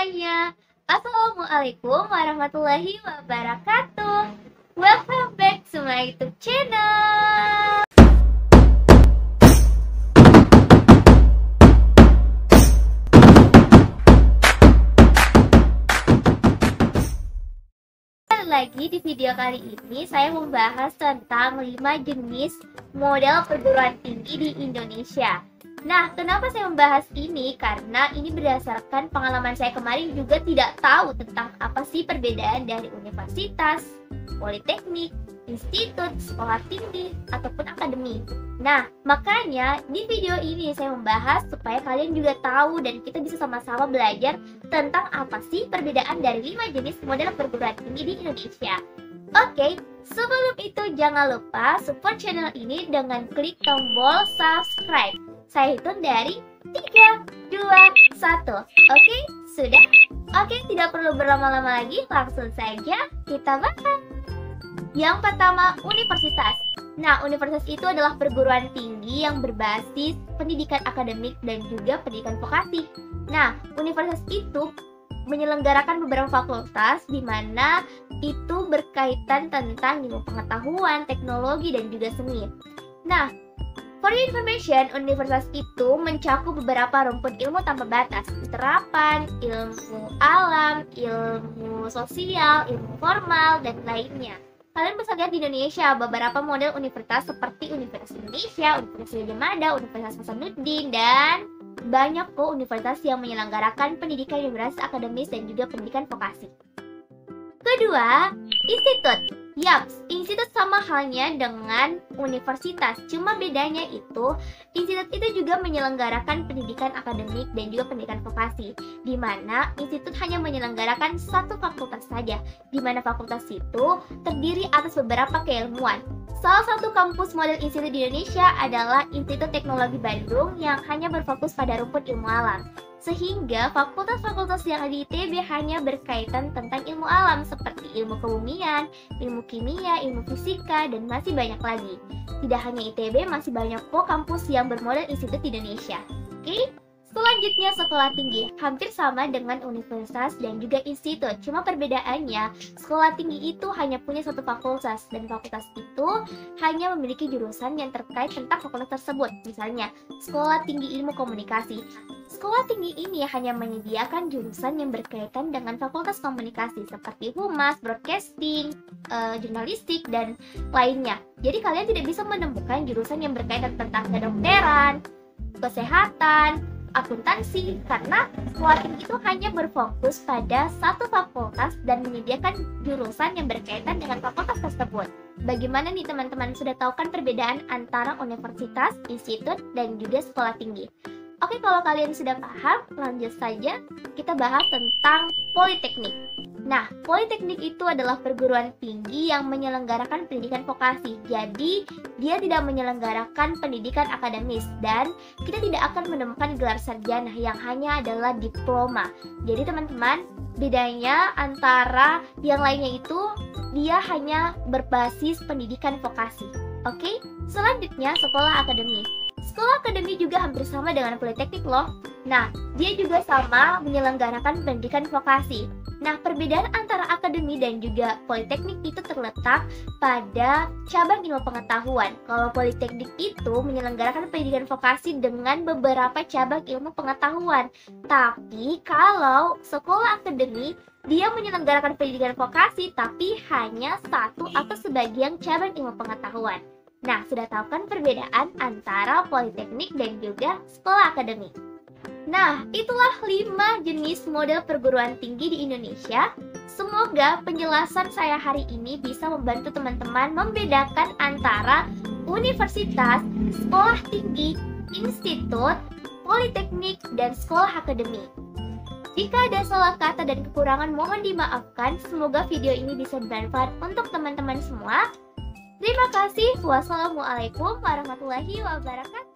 semuanya. Assalamualaikum warahmatullahi wabarakatuh. Welcome back to my YouTube channel. Lagi di video kali ini saya membahas tentang 5 jenis model perguruan tinggi di Indonesia. Nah, kenapa saya membahas ini? Karena ini berdasarkan pengalaman saya kemarin juga tidak tahu tentang apa sih perbedaan dari universitas, politeknik, institut, sekolah tinggi, ataupun akademi. Nah, makanya di video ini saya membahas supaya kalian juga tahu dan kita bisa sama-sama belajar tentang apa sih perbedaan dari 5 jenis model perguruan tinggi di Indonesia. Oke, sebelum itu jangan lupa support channel ini dengan klik tombol subscribe. Saya hitung dari 3, 2, 1. Oke, sudah? Oke, tidak perlu berlama-lama lagi, langsung saja kita bahas. Yang pertama, universitas. Nah, universitas itu adalah perguruan tinggi yang berbasis pendidikan akademik dan juga pendidikan vokasi. Nah, universitas itu menyelenggarakan beberapa fakultas di mana itu berkaitan tentang ilmu pengetahuan, teknologi, dan juga seni. Nah, for your information, universitas itu mencakup beberapa rumpun ilmu tanpa batas, terapan, ilmu alam, ilmu sosial, ilmu formal, dan lainnya. Kalian bisa lihat di Indonesia beberapa model universitas seperti Universitas Indonesia, Universitas Gadjah Mada, Universitas Hasanuddin, dan banyak kok universitas yang menyelenggarakan pendidikan yang berbasis akademis dan juga pendidikan vokasi. Kedua, institut. Yaps, institut sama halnya dengan universitas, cuma bedanya itu institut itu juga menyelenggarakan pendidikan akademik dan juga pendidikan vokasi, di mana institut hanya menyelenggarakan satu fakultas saja, di mana fakultas itu terdiri atas beberapa keilmuan. Salah satu kampus model institut di Indonesia adalah Institut Teknologi Bandung yang hanya berfokus pada rumpun ilmu alam. Sehingga fakultas-fakultas yang ada di ITB hanya berkaitan tentang ilmu alam seperti ilmu kebumian, ilmu kimia, ilmu fisika, dan masih banyak lagi. Tidak hanya ITB, masih banyak kok kampus yang bermodel institut di Indonesia. Oke? Selanjutnya sekolah tinggi, hampir sama dengan universitas dan juga institut. Cuma perbedaannya, sekolah tinggi itu hanya punya satu fakultas, dan fakultas itu hanya memiliki jurusan yang terkait tentang fakultas tersebut. Misalnya, sekolah tinggi ilmu komunikasi. Sekolah tinggi ini hanya menyediakan jurusan yang berkaitan dengan fakultas komunikasi seperti humas, broadcasting, jurnalistik, dan lainnya. Jadi kalian tidak bisa menemukan jurusan yang berkaitan tentang kedokteran, kesehatan, akuntansi, karena sekolah tinggi itu hanya berfokus pada satu fakultas dan menyediakan jurusan yang berkaitan dengan fakultas tersebut. Bagaimana nih teman-teman, sudah tahu kan perbedaan antara universitas, institut, dan juga sekolah tinggi? Oke, kalau kalian sudah paham, lanjut saja kita bahas tentang politeknik. Nah, politeknik itu adalah perguruan tinggi yang menyelenggarakan pendidikan vokasi. Jadi, dia tidak menyelenggarakan pendidikan akademis dan kita tidak akan menemukan gelar sarjana yang hanya adalah diploma. Jadi, teman-teman, bedanya antara yang lainnya itu dia hanya berbasis pendidikan vokasi. Oke, selanjutnya sekolah akademi. Sekolah akademi juga hampir sama dengan politeknik loh. Nah, dia juga sama menyelenggarakan pendidikan vokasi. Nah, perbedaan antara akademi dan juga politeknik itu terletak pada cabang ilmu pengetahuan. Kalau politeknik itu menyelenggarakan pendidikan vokasi dengan beberapa cabang ilmu pengetahuan. Tapi kalau sekolah akademi, dia menyelenggarakan pendidikan vokasi tapi hanya satu atau sebagian cabang ilmu pengetahuan. Nah, sudah tahu kan perbedaan antara politeknik dan juga sekolah akademik. Nah, itulah 5 jenis model perguruan tinggi di Indonesia. Semoga penjelasan saya hari ini bisa membantu teman-teman membedakan antara universitas, sekolah tinggi, institut, politeknik, dan sekolah akademik. Jika ada salah kata dan kekurangan mohon dimaafkan. Semoga video ini bisa bermanfaat untuk teman-teman semua. Terima kasih. Wassalamualaikum warahmatullahi wabarakatuh.